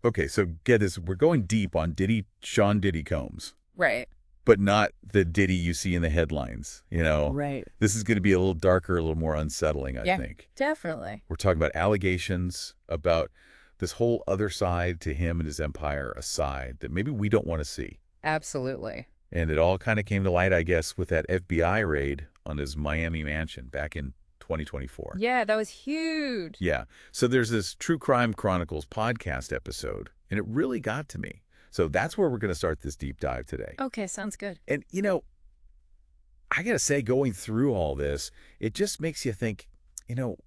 Okay, so get this. We're going deep on Sean Diddy Combs, Right. but not the Diddy you see in the headlines, Right. This is going to be a little darker, a little more unsettling, I Yeah, think. definitely. We're talking about allegations, about this whole other side to him and his empire, a side that maybe we don't want to see. Absolutely. And it all kind of came to light, I guess, with that FBI raid on his Miami mansion back in 2024. Yeah, that was huge. Yeah. So there's this True Crime Chronicles podcast episode, and it really got to me. So that's where we're going to start this deep dive today. Okay, sounds good. And, I got to say, going through all this, it just makes you think,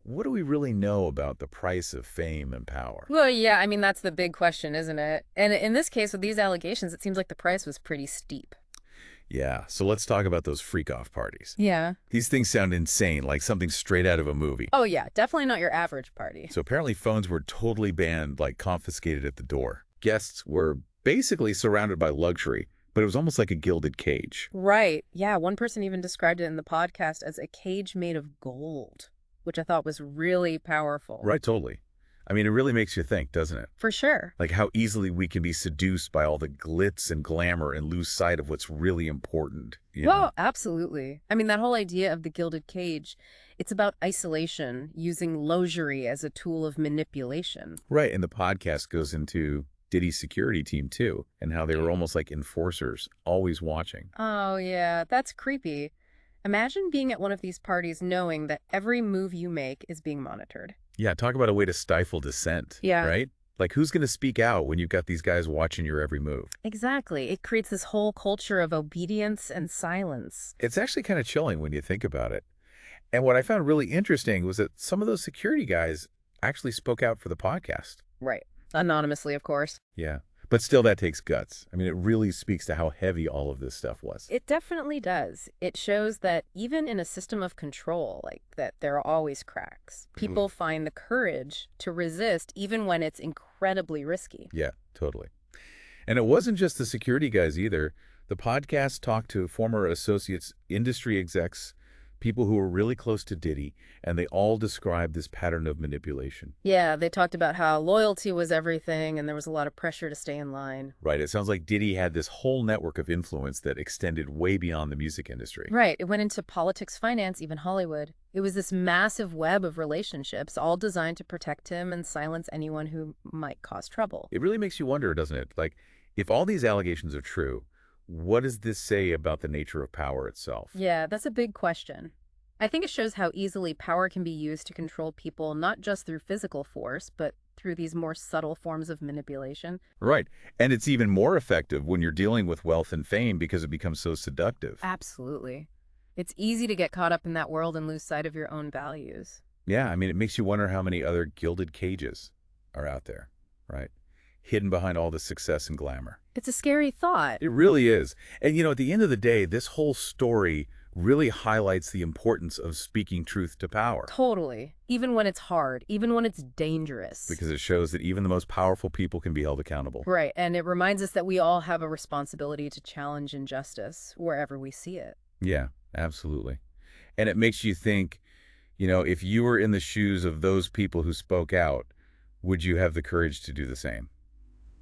what do we really know about the price of fame and power? Well, yeah, I mean, that's the big question, isn't it? And in this case, with these allegations, it seems like the price was pretty steep. Yeah. So let's talk about those freak-off parties. Yeah. These things sound insane, like something straight out of a movie. Oh, yeah, definitely not your average party. So apparently phones were totally banned, like confiscated at the door. Guests were basically surrounded by luxury, but it was almost like a gilded cage. Right. Yeah, one person even described it in the podcast as a cage made of gold, which I thought was really powerful. Right, totally. I mean, it really makes you think, doesn't it? For sure. Like how easily we can be seduced by all the glitz and glamour and lose sight of what's really important. Well, absolutely. I mean, that whole idea of the gilded cage, it's about isolation, using luxury as a tool of manipulation. Right, and the podcast goes into Diddy's security team, too, and how they were almost like enforcers, always watching. Oh, yeah, that's creepy. Imagine being at one of these parties knowing that every move you make is being monitored. Yeah, talk about a way to stifle dissent, Yeah. right? Like, who's going to speak out when you've got these guys watching your every move? Exactly. It creates this whole culture of obedience and silence. It's actually kind of chilling when you think about it. And what I found really interesting was that some of those security guys actually spoke out for the podcast. Right. Anonymously, of course. Yeah. But still, that takes guts. I mean, it really speaks to how heavy all of this stuff was. It definitely does. It shows that even in a system of control, like that there are always cracks. People find the courage to resist even when it's incredibly risky. Yeah, totally. And it wasn't just the security guys either. The podcast talked to former associates, industry execs, people who were really close to Diddy, and they all described this pattern of manipulation. Yeah, they talked about how loyalty was everything and there was a lot of pressure to stay in line. Right. It sounds like Diddy had this whole network of influence that extended way beyond the music industry. Right. It went into politics, finance, even Hollywood. It was this massive web of relationships, all designed to protect him and silence anyone who might cause trouble. It really makes you wonder, doesn't it? Like, if all these allegations are true, what does this say about the nature of power itself? Yeah, that's a big question. I think it shows how easily power can be used to control people, not just through physical force, but through these more subtle forms of manipulation. Right. And it's even more effective when you're dealing with wealth and fame because it becomes so seductive. Absolutely. It's easy to get caught up in that world and lose sight of your own values. Yeah, I mean, it makes you wonder how many other gilded cages are out there, right? Hidden behind all the success and glamour. It's a scary thought. It really is. And, at the end of the day, this whole story really highlights the importance of speaking truth to power. Totally. Even when it's hard, even when it's dangerous. Because it shows that even the most powerful people can be held accountable. Right, and it reminds us that we all have a responsibility to challenge injustice wherever we see it. Yeah, absolutely. And it makes you think, if you were in the shoes of those people who spoke out, would you have the courage to do the same?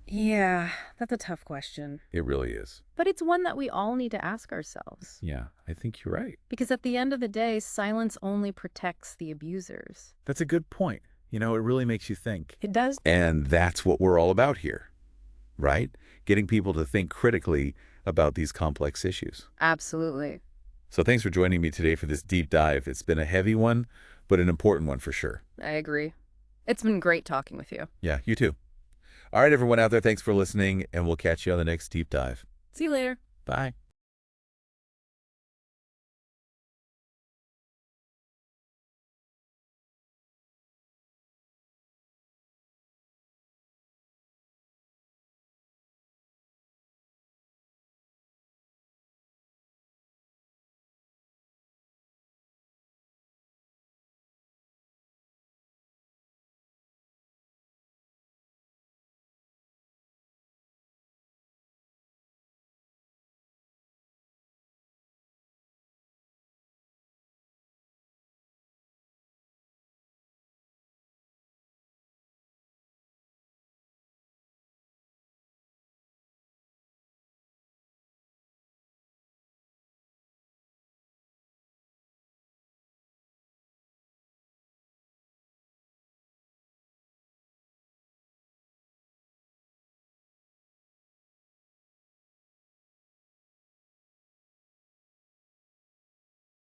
Yeah, that's a tough question. It really is. But it's one that we all need to ask ourselves. Yeah, I think you're right. Because at the end of the day, silence only protects the abusers. That's a good point. It really makes you think. It does. And that's what we're all about here, right? Getting people to think critically about these complex issues. Absolutely. So thanks for joining me today for this deep dive. It's been a heavy one, but an important one for sure. I agree. It's been great talking with you. Yeah, you too. All right, everyone out there, thanks for listening, and we'll catch you on the next deep dive. See you later. Bye.